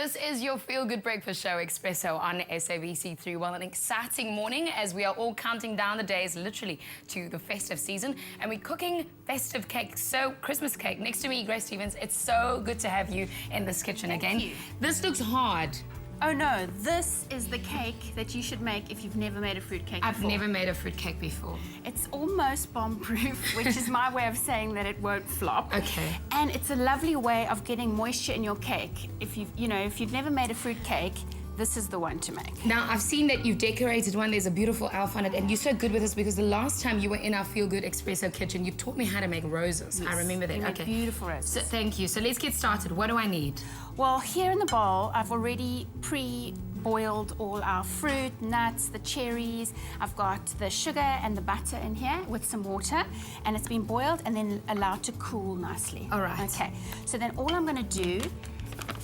This is your Feel Good Breakfast Show, Espresso, on SABC3. Well, an exciting morning as we are all counting down the days, literally, to the festive season. And we're cooking festive cake, so Christmas cake. Next to me, Grace Stevens, it's so good to have you in this kitchen again. Thank you. This looks hard. Oh no, this is the cake that you should make if you've never made a fruit cake before. I've never made a fruit cake before. It's almost bomb-proof, which is my way of saying that it won't flop. Okay. And it's a lovely way of getting moisture in your cake. If you've never made a fruit cake, this is the one to make. Now, I've seen that you've decorated one. There's a beautiful elf on it, and you're so good with this because the last time you were in our Feel Good Espresso kitchen, you taught me how to make roses. Yes, I remember that. you make beautiful roses. So, thank you. So let's get started. What do I need? Well, here in the bowl, I've already pre-boiled all our fruit, nuts, the cherries. I've got the sugar and the butter in here with some water, and it's been boiled and then allowed to cool nicely. All right. Okay, so then all I'm gonna do,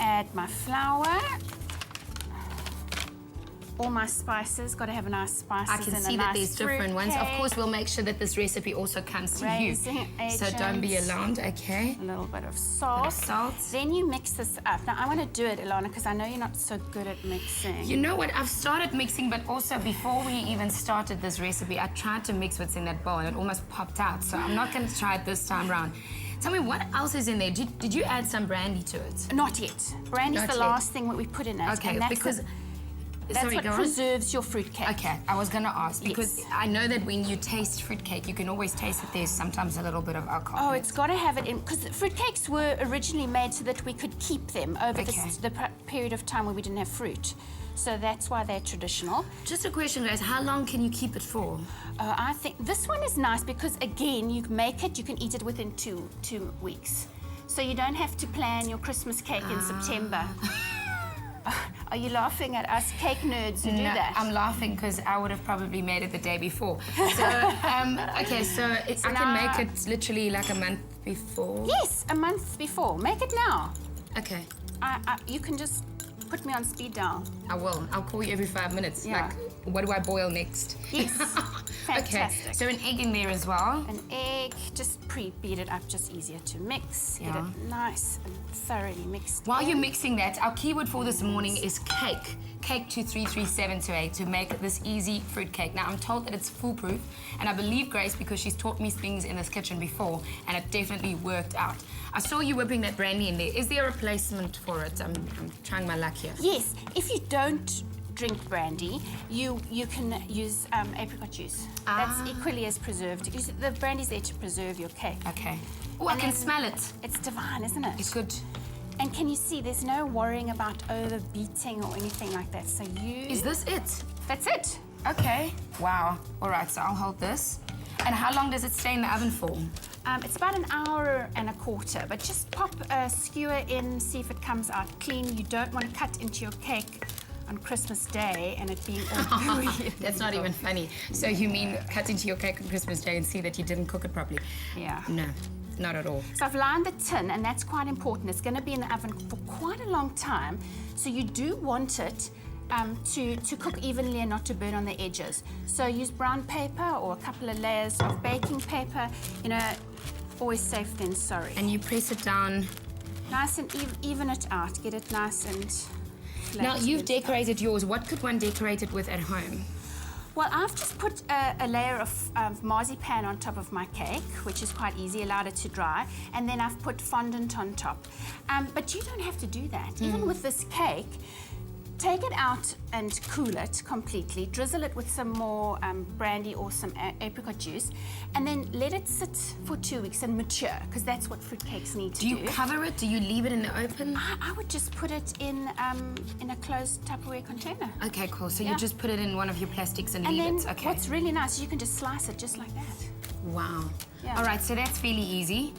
add my flour, all my spices, got to have a nice spices. I can see that there's different ones. Of course, we'll make sure that this recipe also comes to you. So don't be alarmed, okay? A little bit of salt. Then you mix this up. Now, I want to do it, Ilana, because I know you're not so good at mixing. You know what? I've started mixing, but also before we even started this recipe, I tried to mix what's in that bowl, and it almost popped out. So I'm not going to try it this time around. Tell me, what else is in there? Did you add some brandy to it? Not yet. Brandy's the last thing that we put in it. Okay, because... That's what preserves your fruitcake. Okay, I was going to ask, because I know that when you taste fruitcake, you can always taste that there's sometimes a little bit of alcohol. Oh, it's got to have it in, because fruitcakes were originally made so that we could keep them over the period of time when we didn't have fruit. So that's why they're traditional. Just a question, guys. How long can you keep it for? I think this one is nice because, again, you make it, you can eat it within two weeks. So you don't have to plan your Christmas cake in September. Are you laughing at us cake nerds who do that? I'm laughing because I would have probably made it the day before. So, okay, so I can make it literally like a month before? Yes, a month before. Make it now. Okay. You can just put me on speed dial. I will. I'll call you every 5 minutes. Yeah. Like, what do I boil next? Yes. Fantastic. Okay, so an egg in there as well. An egg, just pre-beat it up, just easier to mix. Yeah. Get it nice and thoroughly mixed. While you're mixing that, our keyword for this morning is cake. Cake to 3378 to make this easy fruit cake. Now, I'm told that it's foolproof, and I believe Grace because she's taught me things in this kitchen before, and it definitely worked out. I saw you whipping that brandy in there. Is there a replacement for it? I'm trying my luck here. Yes, if you don't drink brandy, you can use apricot juice. That's equally as preserved. The brandy's there to preserve your cake. Okay. Oh, I can smell it. It's divine, isn't it? It's good. And can you see, there's no worrying about overbeating or anything like that. So Is this it? That's it. Okay. Wow. All right, so I'll hold this. And how long does it stay in the oven for? It's about an hour and a quarter, but just pop a skewer in, see if it comes out clean. You don't want to cut into your cake on Christmas Day and it being all gooey. That's not even funny. So you mean cut into your cake on Christmas Day and see that you didn't cook it properly? Yeah. No, not at all. So I've lined the tin, and that's quite important. It's going to be in the oven for quite a long time, so you do want it to cook evenly and not to burn on the edges. So use brown paper or a couple of layers of baking paper. You know, always safe than sorry. And you press it down. Nice and even it out. Get it nice and flat. Now, you've decorated yours. What could one decorate it with at home? Well, I've just put a layer of marzipan on top of my cake, which is quite easy, allowed it to dry, and then I've put fondant on top. But you don't have to do that. Even with this cake, take it out and cool it completely, drizzle it with some more brandy or some apricot juice, and then let it sit for 2 weeks and mature, because that's what fruitcakes need to do. Do you cover it? Do you leave it in the open? I would just put it in a closed Tupperware container. Okay, cool. So you just put it in one of your plastics and leave it. Okay. What's really nice, you can just slice it just like that. Wow. Yeah. All right, so that's fairly easy.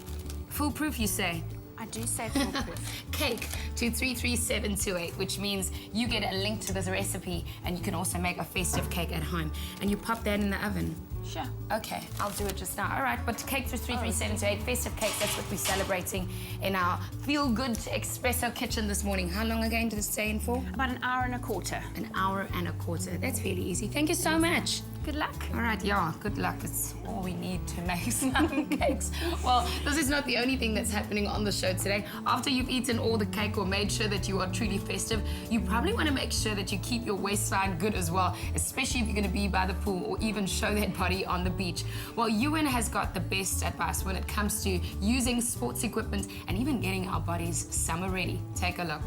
Foolproof, you say? I do say foolproof. Cake to 33728, which means you get a link to this recipe and you can also make a festive cake at home. And you pop that in the oven. Sure. Okay, I'll do it just now. All right, but cake through 33728, festive cake, that's what we're celebrating in our feel-good espresso kitchen this morning. How long again did it stay in for? About an hour and a quarter. An hour and a quarter. That's fairly easy. Thank you so much. Good luck. All right, yeah, good luck. It's all we need to make some cakes. Well, this is not the only thing that's happening on the show today. After you've eaten all the cake or made sure that you are truly festive, you probably want to make sure that you keep your waistline good as well, especially if you're going to be by the pool or even show that body on the beach. Well, Ewan has got the best advice when it comes to using sports equipment and even getting our bodies summer ready. Take a look.